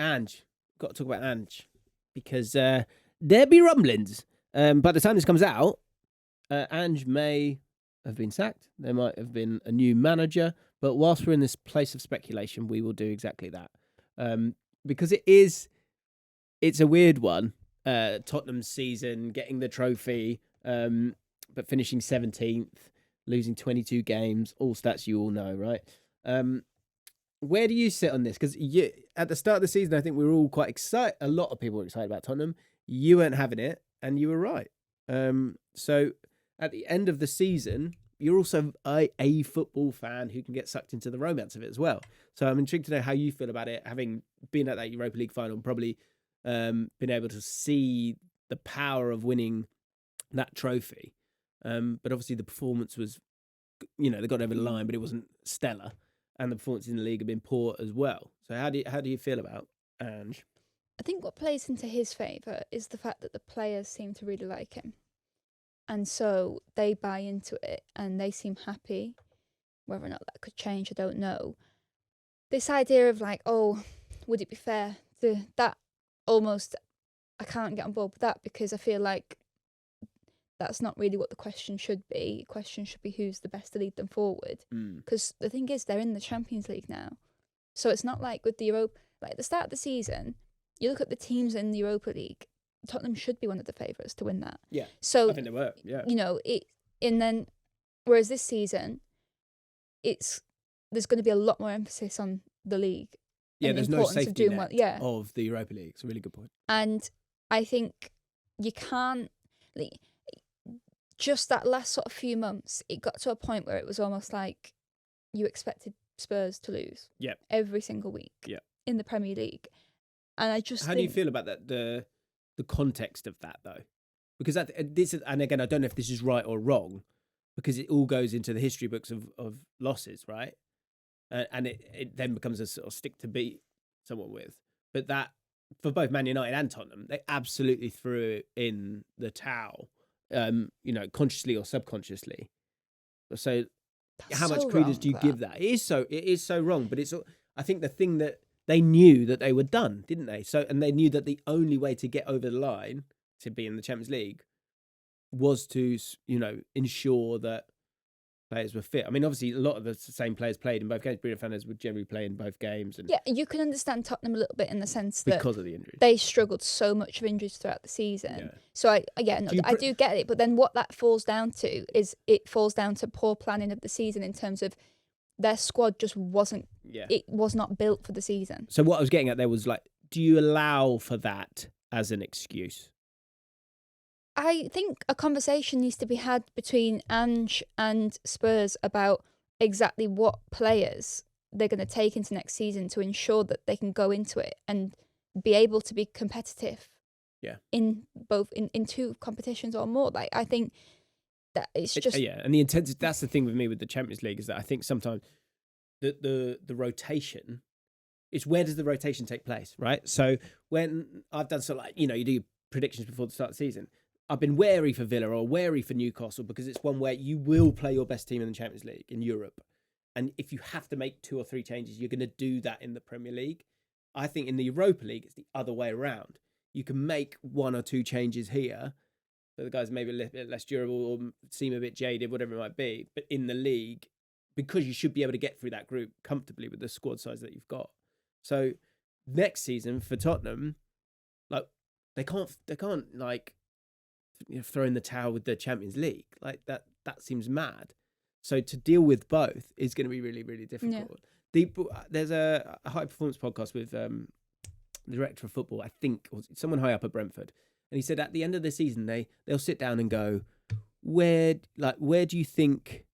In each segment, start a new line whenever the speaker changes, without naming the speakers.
Ange. Got to talk about Ange because there be rumblings. By the time this comes out, Ange may have been sacked. There might have been a new manager. But whilst we're in this place of speculation, we will do exactly that. Because it's a weird one. Tottenham's season, getting the trophy, but finishing 17th, losing 22 games, all stats you all know, right? Where do you sit on this? Because at the start of the season, I think we were all quite excited. A lot of people were excited about Tottenham. You weren't having it, and you were right. So at the end of the season, you're also a football fan who can get sucked into the romance of it as well. So I'm intrigued to know how you feel about it, having been at that Europa League final and probably been able to see the power of winning that trophy. But obviously the performance was, they got over the line, but it wasn't stellar. And the performance in the league have been poor as well. So how do you feel about Ange?
I think what plays into his favour is the fact that the players seem to really like him. And so they buy into it and they seem happy. Whether or not that could change, I don't know. This idea of would it be fair to that? Almost, I can't get on board with that because I feel like that's not really what the question should be. The question should be who's the best to lead them forward. Because the thing is, they're in the Champions League now. So it's not like with the Europa... Like at the start of the season, you look at the teams in the Europa League, Tottenham should be one of the favourites to win that.
Yeah,
so
I think they were, yeah.
And then, whereas this season, there's going to be a lot more emphasis on the league.
Yeah, there's no safety net
well.
of the Europa League. It's a really good point.
And I think you can't... just that last sort of few months, it got to a point where it was almost like you expected Spurs to lose every single week in the Premier League. And I just
How do you feel about that, the context of that, though? Because and again, I don't know if this is right or wrong, because it all goes into the history books of losses, right? And it then becomes a sort of stick to beat someone with. But that, for both Man United and Tottenham, they absolutely threw in the towel. Consciously or subconsciously. So
That's
how much
so
credence do you give that? It is so wrong, but I think the thing that they knew that they were done, didn't they? So, and they knew that the only way to get over the line to be in the Champions League was to, ensure that players were fit. I mean, obviously, a lot of the same players played in both games. Bruno Fernandes would generally play in both games. And
you can understand Tottenham a little bit in the sense that
because of the injuries,
they struggled so much with injuries throughout the season. Yeah. So I do get it. But then what that falls down to is poor planning of the season in terms of their squad just wasn't. Yeah. It was not built for the season.
So what I was getting at there was do you allow for that as an excuse?
I think a conversation needs to be had between Ange and Spurs about exactly what players they're going to take into next season to ensure that they can go into it and be able to be competitive.
Yeah.
In both in two competitions or more. I think that it's just
and the intensity. That's the thing with me with the Champions League is that I think sometimes the rotation is where does the rotation take place, right? So when I've done you do your predictions before the start of the season. I've been wary for Villa or wary for Newcastle because it's one where you will play your best team in the Champions League in Europe. And if you have to make 2 or 3 changes, you're going to do that in the Premier League. I think in the Europa League, it's the other way around. You can make 1 or 2 changes here. So the guys maybe a little bit less durable or seem a bit jaded, whatever it might be. But in the league, because you should be able to get through that group comfortably with the squad size that you've got. So next season for Tottenham, they can't throw in the towel with the Champions League. That seems mad. So to deal with both is going to be really, really difficult. Yeah. There's a high performance podcast with the director of football, I think, or someone high up at Brentford, and he said at the end of the season they'll sit down and go, where do you think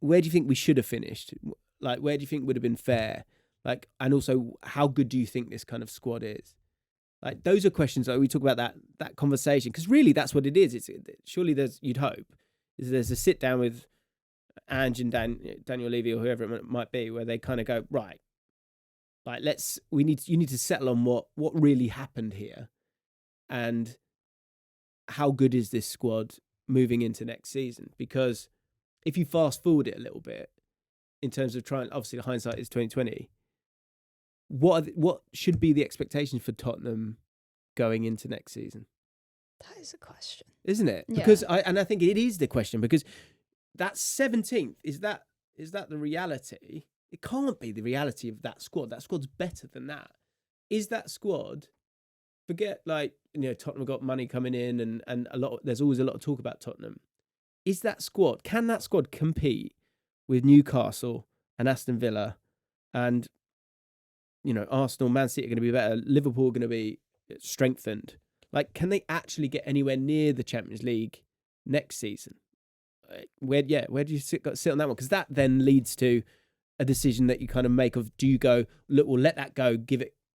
we should have finished? Where do you think would have been fair? And also how good do you think this kind of squad is? Those are questions that we talk about that conversation, because really that's what it is. Surely you'd hope there's a sit down with Ange and Daniel Levy or whoever it might be, where they kind of go, right, you need to settle on what really happened here, and how good is this squad moving into next season? Because if you fast forward it a little bit, in terms of trying, obviously the hindsight is 2020. what should be the expectations for Tottenham going into next season?
That is a question,
isn't it?
Yeah.
Because I think it is the question, because that 17th, is that the reality? It can't be the reality of that squad. That squad's better than that. Is that squad? Forget, like, Tottenham got money coming in, and there's always a lot of talk about Tottenham. Is that squad? Can that squad compete with Newcastle and Aston Villa, and Arsenal, Man City are going to be better. Liverpool are going to be strengthened. Like, can they actually get anywhere near the Champions League next season? Where do you sit on that one? Because that then leads to a decision that you kind of make of, do you go, look, we'll let that go,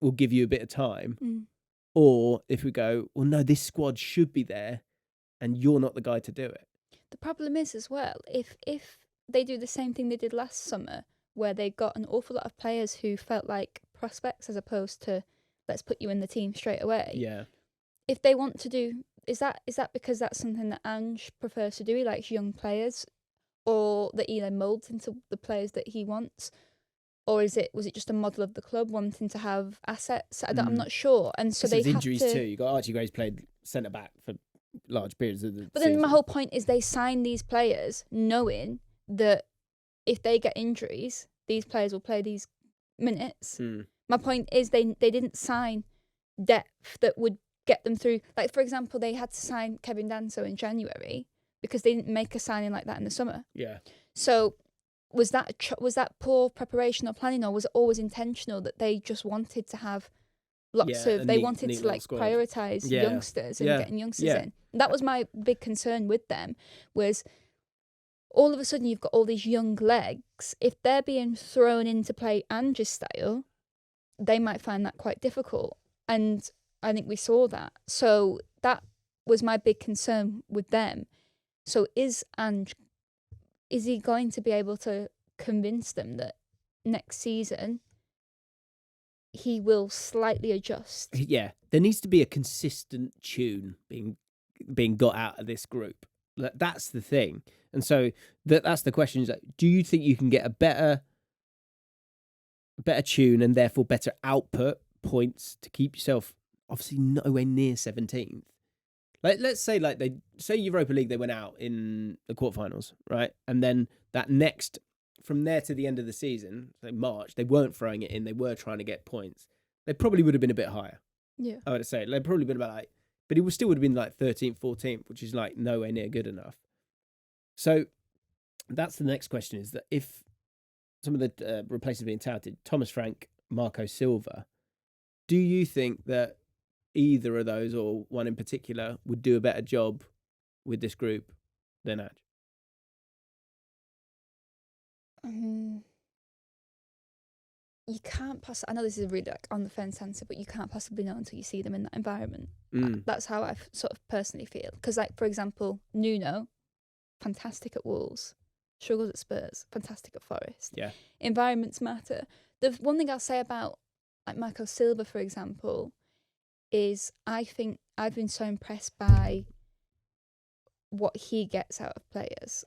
we'll give you a bit of time. Or if we go, well, no, this squad should be there and you're not the guy to do it.
The problem is as well, if they do the same thing they did last summer, where they got an awful lot of players who felt like prospects as opposed to let's put you in the team straight away.
Yeah.
If they want to do, is that because that's something that Ange prefers to do? He likes young players, or that he then moulds into the players that he wants, or was it just a model of the club wanting to have assets? I'm not sure. And so they have
injuries too. You got Archie Gray's played centre back for large periods of the
But
season.
then my whole point is they sign these players knowing that if they get injuries, these players will play these minutes. My point is they didn't sign depth that would get them through. Like, for example, they had to sign Kevin Danso in January because they didn't make a signing like that in the summer.
Yeah.
So was that poor preparation or planning, or was it always intentional that they just wanted to have lots of, they wanted to like prioritise youngsters and getting youngsters in? That was my big concern with them, was all of a sudden you've got all these young legs. If they're being thrown in to play Ange's style, they might find that quite difficult. And I think we saw that. So that was my big concern with them. So is he going to be able to convince them that next season he will slightly adjust?
Yeah, there needs to be a consistent tune being got out of this group. That's the thing. And so that's the question, is, like, do you think you can get a better tune and therefore better output points to keep yourself obviously nowhere near 17th? Like, let's say, like, they say Europa League, they went out in the quarterfinals, right? And then that next, from there to the end of the season, like March, they weren't throwing it in. They were trying to get points. They probably would have been a bit higher.
Yeah.
I would say they'd probably been about like, but it still would have been like 13th, 14th, which is like nowhere near good enough. So that's the next question, is that if some of the replacements being touted, Thomas Frank, Marco Silva, do you think that either of those, or one in particular, would do a better job with this group than Ange?
You can't possibly, I know this is a really like on the fence answer, but you can't possibly know until you see them in that environment. That's how I sort of personally feel. Because, like, for example, Nuno, fantastic at Wolves, struggles at Spurs, fantastic at Forest.
Yeah.
Environments matter. The one thing I'll say about, like, Marco Silva, for example, is I think I've been so impressed by what he gets out of players.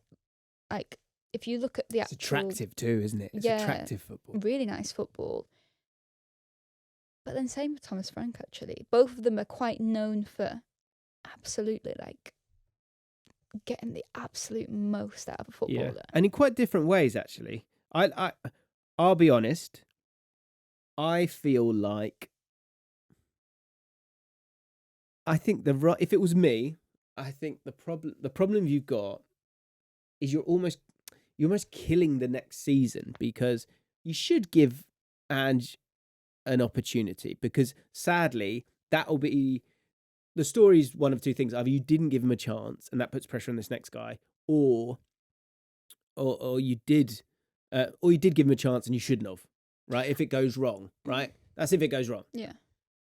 Like, if you look at the
It's
actual...
attractive too, isn't it? It's attractive football.
Really nice football. But then same with Thomas Frank, actually. Both of them are quite known for absolutely, like, getting the absolute most out of a footballer.
Yeah. And in quite different ways, actually. I'll be honest. I feel like, I think if it was me, I think the problem you've got is you're almost killing the next season, because you should give Ange an opportunity, because sadly that'll be the story's one of two things: either you didn't give him a chance and that puts pressure on this next guy, or you did give him a chance and you shouldn't have, right? If it goes wrong, right? That's if it goes wrong.
Yeah.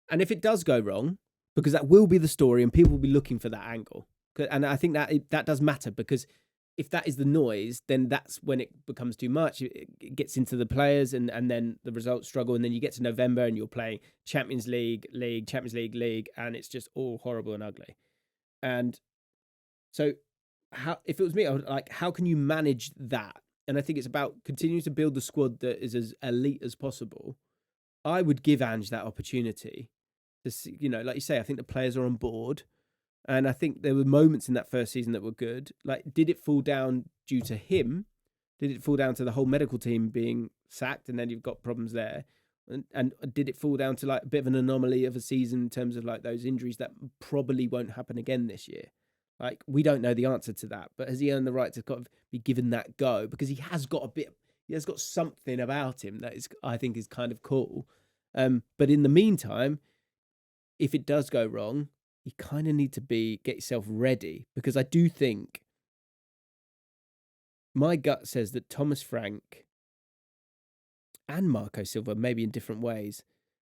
And if it does go wrong, because that will be the story and people will be looking for that angle. And I think that does matter, because if that is the noise, then that's when it becomes too much. It gets into the players, and then the results struggle, and then you get to November and you're playing Champions League, Champions League, and it's just all horrible and ugly. And so, if it was me, I would like, how can you manage that? And I think it's about continuing to build the squad that is as elite as possible, I would give Ange that opportunity. To see, like you say, I think the players are on board. And I think there were moments in that first season that were good. Like, did it fall down due to him? Did it fall down to the whole medical team being sacked and then you've got problems there? And did it fall down to like a bit of an anomaly of a season in terms of like those injuries that probably won't happen again this year? Like, we don't know the answer to that, but has he earned the right to kind of be given that go? Because he has got something about him that I think is kind of cool. But in the meantime, if it does go wrong, you kind of need to get yourself ready, because I do think my gut says that Thomas Frank and Marco Silva, maybe in different ways,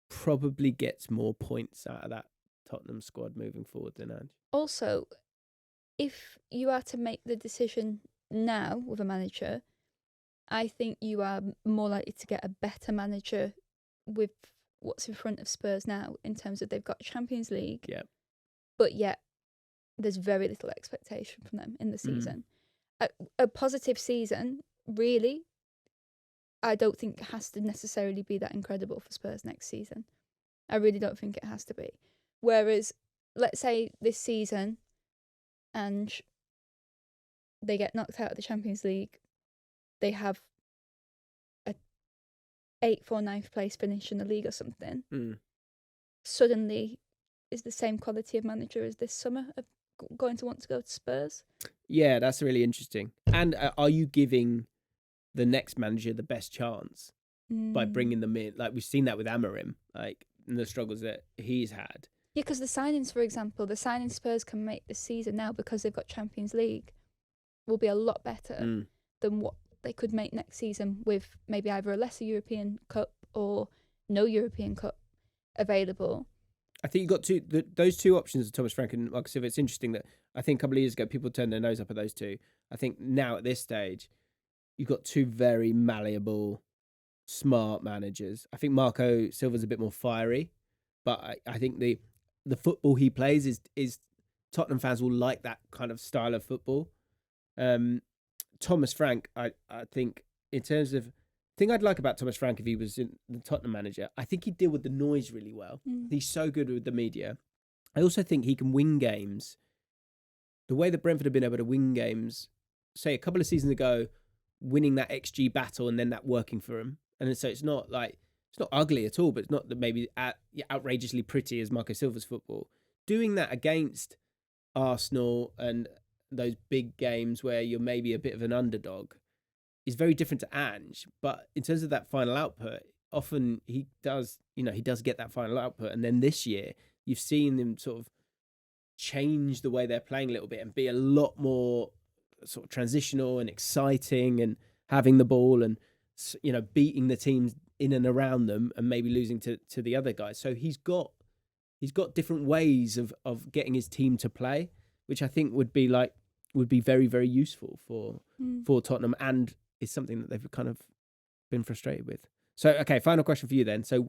probably gets more points out of that Tottenham squad moving forward than Ange.
Also, if you are to make the decision now with a manager, I think you are more likely to get a better manager with what's in front of Spurs now, in terms of they've got Champions League.
Yeah.
But yet there's very little expectation from them in the season. A positive season, really, I don't think it has to necessarily be that incredible for Spurs next season. I really don't think it has to be. Whereas, let's say this season, and they get knocked out of the Champions League, they have a 8th or 9th place finish in the league or something. Suddenly, is the same quality of manager as this summer going to want to go to Spurs?
Yeah, that's really interesting. And are you giving the next manager the best chance by bringing them in? Like, we've seen that with Amorim, like, and the struggles that he's had.
Yeah, because the signings, for example, the signings Spurs can make this season now, because they've got Champions League, will be a lot better than what they could make next season with maybe either a lesser European Cup or no European Cup available.
I think you've got those two options of Thomas Frank and Marco Silva. It's interesting that I think a couple of years ago people turned their nose up at those two. I think now at this stage, you've got two very malleable, smart managers. I think Marco Silva's a bit more fiery, but I think the football he plays is Tottenham fans will like that kind of style of football. Thomas Frank, I think in terms of thing I'd like about Thomas Frank if he was the Tottenham manager, I think he'd deal with the noise really well. He's so good with the media. I also think he can win games. The way that Brentford have been able to win games, say a couple of seasons ago, winning that XG battle and then that working for him. And so it's not ugly at all, but it's not that maybe outrageously pretty as Marco Silva's football. Doing that against Arsenal and those big games where you're maybe a bit of an underdog is very different to Ange. But in terms of that final output, often he does get that final output. And then this year, you've seen them sort of change the way they're playing a little bit and be a lot more sort of transitional and exciting and having the ball and, beating the teams in and around them and maybe losing to the other guys. So he's got different ways of getting his team to play, which I think would be very, very useful for Tottenham, and is something that they've kind of been frustrated with. So, okay, final question for you then. So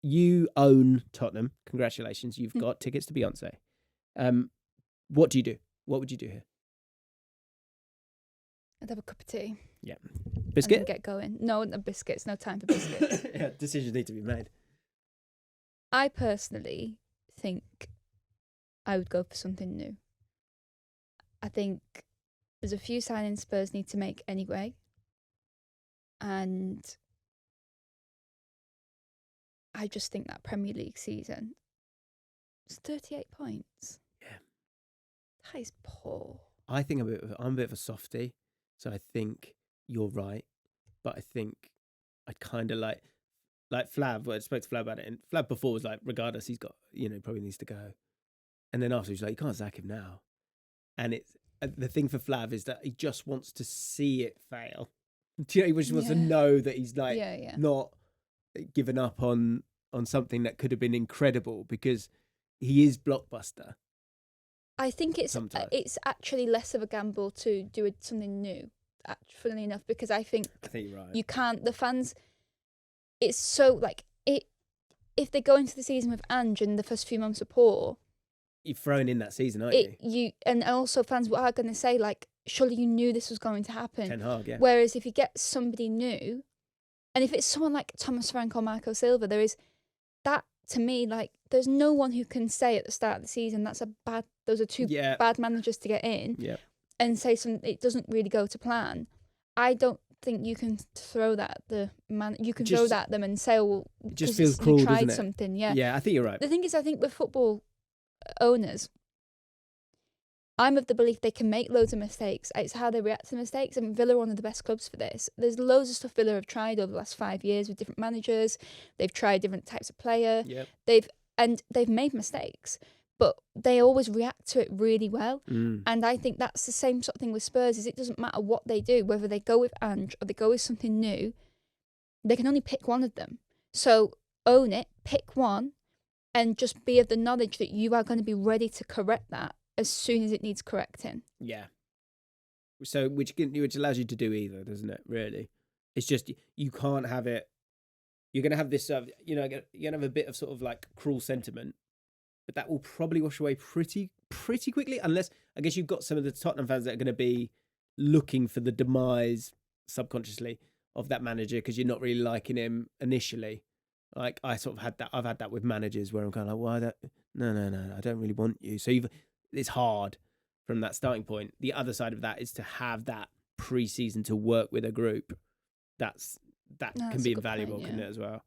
you own Tottenham. Congratulations. You've got tickets to Beyonce. What do you do? What would you do here?
I'd have a cup of tea.
Yeah. Biscuit?
And then get going. No biscuits. No time for biscuits.
Yeah, decisions need to be made.
I personally think I would go for something new. I think there's a few signings Spurs need to make anyway. And I just think that Premier League season is 38 points.
Yeah.
That is poor.
I think I'm a bit of a softie. So I think you're right. But I think I'd kind of like Flav. I spoke to Flav about it. And Flav before was like, regardless, he's got, probably needs to go. And then after he's like, you can't sack him now. And it's the thing for Flav is that he just wants to see it fail. He just wants to know that he's not given up on something that could have been incredible, because he is blockbuster.
I think it's actually less of a gamble to do something new, funnily enough, because I think
you're right.
You can't. The fans, it's so if they go into the season with Ange and the first few months are poor,
you've thrown in that season, aren't you?
And also fans are going to say, like, surely you knew this was going to happen.
Ten Hag, yeah.
Whereas if you get somebody new, And if it's someone like Thomas Frank or Marco Silva, there is that, to me, like, there's no one who can say at the start of the season those are two bad managers to get in, and say it doesn't really go to plan. I don't think you can throw that throw that at them and say, well,
it just feels cruel,
you tried
doesn't it?
something.
Yeah, I think you're right.
The thing is, I think with football owners, I'm of the belief they can make loads of mistakes. It's how they react to mistakes. And Villa are one of the best clubs for this. There's loads of stuff Villa have tried over the last 5 years with different managers. They've tried different types of player.
Yep.
They've made mistakes, but they always react to it really well.
Mm.
And I think that's the same sort of thing with Spurs. Is it doesn't matter what they do, whether they go with Ange or they go with something new, they can only pick one of them. So own it, pick one, and just be of the knowledge that you are going to be ready to correct that as soon as it needs correcting.
Yeah. So which allows you to do either, doesn't it? Really, it's just you can't have it. You're going to have this, you're going to have a bit of sort of like cruel sentiment, but that will probably wash away pretty quickly. Unless, I guess, you've got some of the Tottenham fans that are going to be looking for the demise subconsciously of that manager because you're not really liking him initially. Like I sort of had that. I've had that with managers where I'm kind of like, no, I don't really want you. So it's hard from that starting point. The other side of that is to have that pre-season to work with a group. That can be invaluable,
point,
can it, as well?